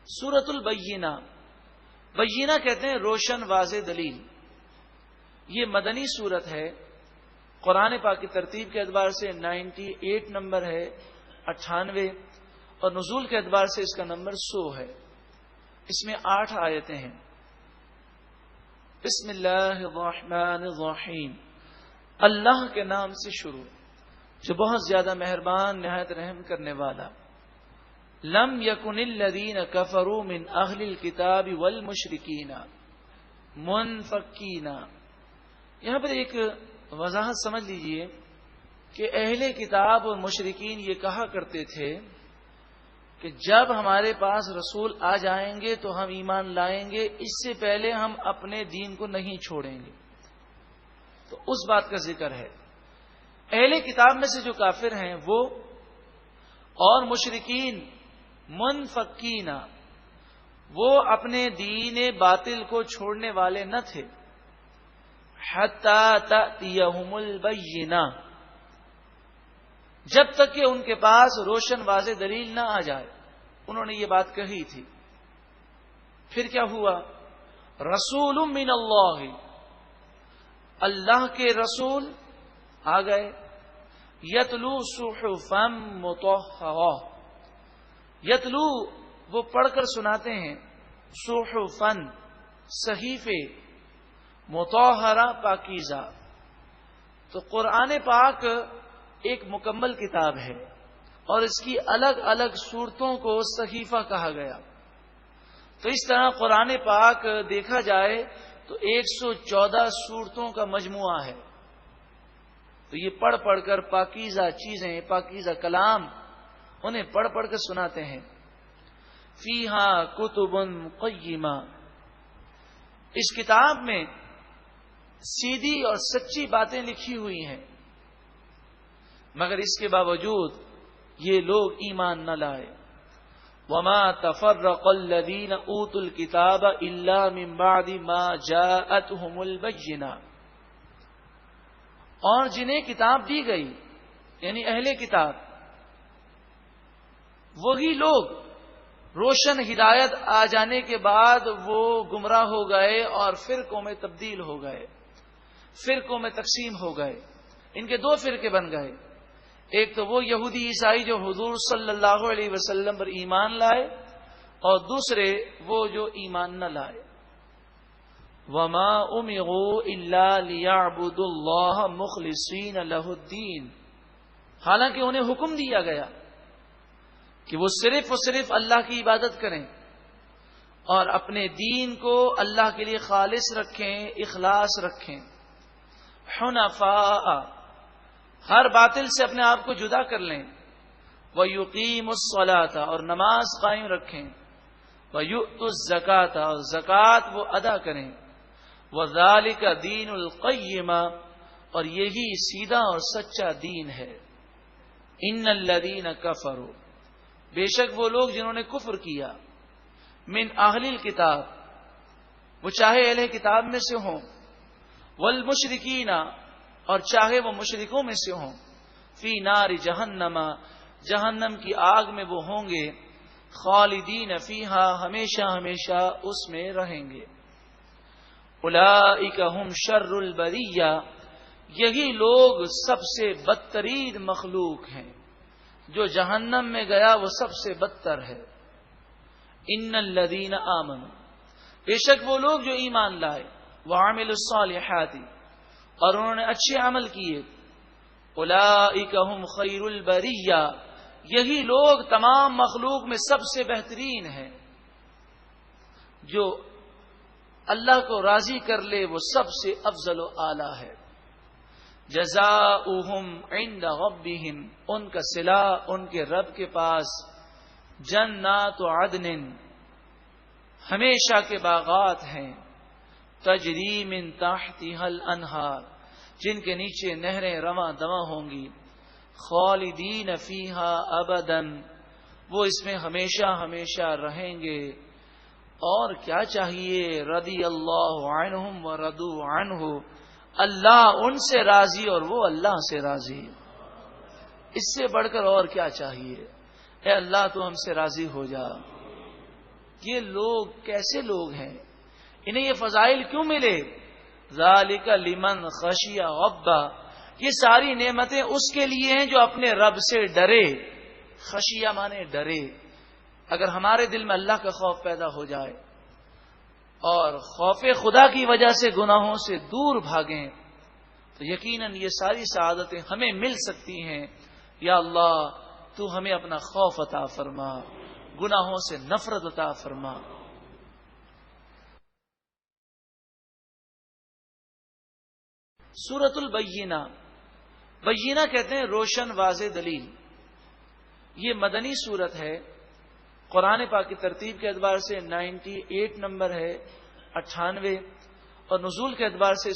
سورۃ البینہ، بینہ کہتے ہیں روشن واضح دلیل. یہ مدنی سورت ہے. قرآن پاک کی ترتیب کے اعتبار سے 98 نمبر ہے، 98، اور نزول کے اعتبار سے اس کا نمبر 100 ہے. اس میں 8 آیتیں ہیں. بسم اللہ الرحمن الرحیم، اللہ کے نام سے شروع جو بہت زیادہ مہربان نہایت رحم کرنے والا. لم یکن الذین کفروا من اہل الکتاب والمشرکین منفکین. یہاں پر ایک وضاحت سمجھ لیجئے کہ اہل کتاب اور مشرکین یہ کہا کرتے تھے کہ جب ہمارے پاس رسول آ جائیں گے تو ہم ایمان لائیں گے، اس سے پہلے ہم اپنے دین کو نہیں چھوڑیں گے. تو اس بات کا ذکر ہے. اہل کتاب میں سے جو کافر ہیں وہ اور مشرکین منفکین، وہ اپنے دین باطل کو چھوڑنے والے نہ تھے. حتی تأتیہم البینہ، جب تک کہ ان کے پاس روشن واضح دلیل نہ آ جائے. انہوں نے یہ بات کہی تھی. پھر کیا ہوا؟ رسول من اللہ، اللہ کے رسول آ گئے. یتلو صحفا مطہرہ، یتلو وہ پڑھ کر سناتے ہیں، صحفا صحیفے، مطہرہ پاکیزہ. تو قرآن پاک ایک مکمل کتاب ہے اور اس کی الگ الگ صورتوں کو صحیفہ کہا گیا. تو اس طرح قرآن پاک دیکھا جائے تو 114 صورتوں کا مجموعہ ہے. تو یہ پڑھ پڑھ کر پاکیزہ چیزیں، پاکیزہ کلام انہیں پڑھ پڑھ کر سناتے ہیں. فیہا کتب قیمہ، اس کتاب میں سیدھی اور سچی باتیں لکھی ہوئی ہیں، مگر اس کے باوجود یہ لوگ ایمان نہ لائے. وما تفرق الذین اوتوا الکتاب الا من بعد ما جاءتهم البینہ، اور جنہیں کتاب دی گئی یعنی اہل کتاب، وہی لوگ روشن ہدایت آ جانے کے بعد وہ گمراہ ہو گئے اور فرقوں میں تبدیل ہو گئے، فرقوں میں تقسیم ہو گئے. ان کے 2 فرقے بن گئے. ایک تو وہ یہودی عیسائی جو حضور صلی اللہ علیہ وسلم پر ایمان لائے، اور دوسرے وہ جو ایمان نہ لائے. وما امروا الا ليعبدوا الله مخلصين له الدين، حالانکہ انہیں حکم دیا گیا کہ وہ صرف اور صرف اللہ کی عبادت کریں اور اپنے دین کو اللہ کے لیے خالص رکھیں، اخلاص رکھیں. حنفاء، ہر باطل سے اپنے آپ کو جدا کر لیں. وَيُقِيمُوا الصَّلَاةَ، اور نماز قائم رکھیں. وَيُؤْتُوا الزَّكَاةَ، اور زکوٰۃ وہ ادا کریں. وَذَلِكَ دِينُ الْقَيِّمَةِ، اور یہی سیدھا اور سچا دین ہے. إِنَّ الَّذِينَ كَفَرُوا، بے شک وہ لوگ جنہوں نے کفر کیا، من اہل الکتاب، وہ چاہے اہل کتاب میں سے ہوں، والمشرکین، اور چاہے وہ مشرکوں میں سے ہوں، فی نار جہنم، جہنم کی آگ میں وہ ہوں گے، خالدین فیہا، ہمیشہ ہمیشہ اس میں رہیں گے. اولئک ہم شر البریہ، یہی لوگ سب سے بدترین مخلوق ہیں. جو جہنم میں گیا وہ سب سے بدتر ہے. ان الذین آمنوا، بے شک وہ لوگ جو ایمان لائے، وعملوا الصالحات، اور انہوں نے اچھے عمل کیے، اولئک ہم خیر البریہ، یہی لوگ تمام مخلوق میں سب سے بہترین ہیں. جو اللہ کو راضی کر لے وہ سب سے افضل و اعلی ہے. جزاؤہم عند ربہم، ان کا صلہ ان کے رب کے پاس. جنات عدن، ہمیشہ کے باغات ہیں. تجری من تحتها الانہار، جن کے نیچے نہریں رواں دواں ہوں گی. خالدین فیہا ابدا، وہ اس میں ہمیشہ ہمیشہ رہیں گے. اور کیا چاہیے؟ رضی اللہ عنہم ورضوا عنہ، اللہ ان سے راضی اور وہ اللہ سے راضی. اس سے بڑھ کر اور کیا چاہیے؟ اے اللہ تو ہم سے راضی ہو جا. یہ لوگ کیسے لوگ ہیں، انہیں یہ فضائل کیوں ملے؟ ذالک لمن خشی ربہ، یہ ساری نعمتیں اس کے لیے ہیں جو اپنے رب سے ڈرے. خشیہ مانے ڈرے. اگر ہمارے دل میں اللہ کا خوف پیدا ہو جائے اور خوف خدا کی وجہ سے گناہوں سے دور بھاگیں تو یقیناً یہ ساری سعادتیں ہمیں مل سکتی ہیں. یا اللہ تو ہمیں اپنا خوف عطا فرما، گناہوں سے نفرت عطا فرما. سورۃ البینہ، بینہ کہتے ہیں روشن واضح دلیل. یہ مدنی سورت ہے، قرآن پاک کی ترتیب کے اعتبار سے 98 نمبر ہے، 98، اور نزول کے اعتبار سے